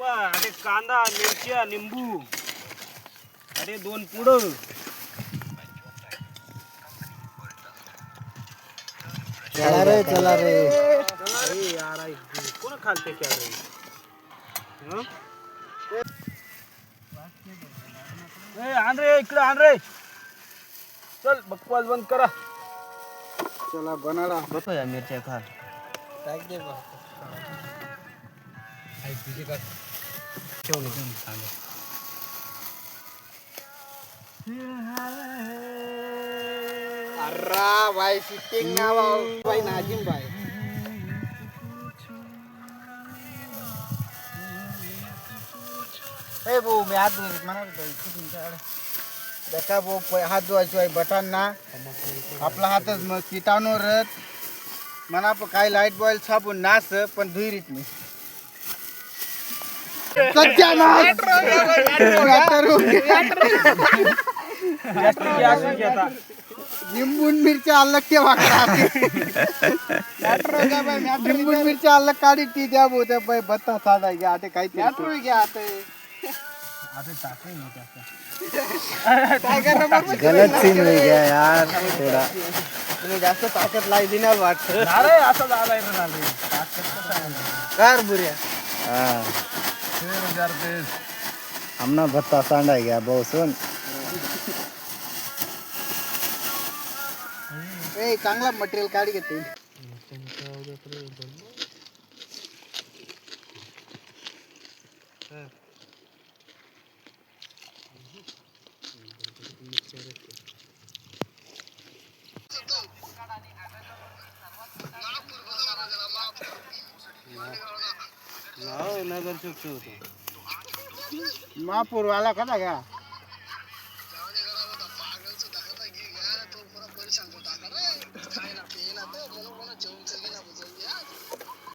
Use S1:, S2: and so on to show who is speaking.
S1: अरे कांदा मिरच्या निंबू अरे 2 पुढं
S2: चला रे
S1: अरे यार आई कोण खालते क्या रे हं? ए आण रे इकडे आण रे चल बकवास बंद करा
S2: चला बनाडा
S1: बघतो या मिरच्या खा
S2: टाक दे बा
S1: आई तुझे का ठेवलं सांग
S2: अर्रा भाई सिटिंग ना भाई नाजिम भाई ए भाऊ मी हात धुवत म्हणा देखा भाऊ हात धुवायचे बटन ना आपला हातच मग किटाणू रत म्हणा काय लाईट बॉईल साबून नास पण धुईरीत नाही निंबून मिरच्या अलग के निंबून मिरच्या अलग काढी ती द्या भाऊ त्या बत्ता साधा घ्या आता काही घ्या आता
S3: गलत सीन हो गया यार थोड़ा
S2: तुम्ही जास्त ताकद लाई दिनाल वाटत
S1: अरे असं झालंय ना
S2: कार बुऱ्या
S3: हाँ हमना भत्ता सांडा गया बहुत सुन
S2: ए चांगला मटेरियल काढी घेते
S1: नगर चुकतो
S2: महापूर वाला कसा का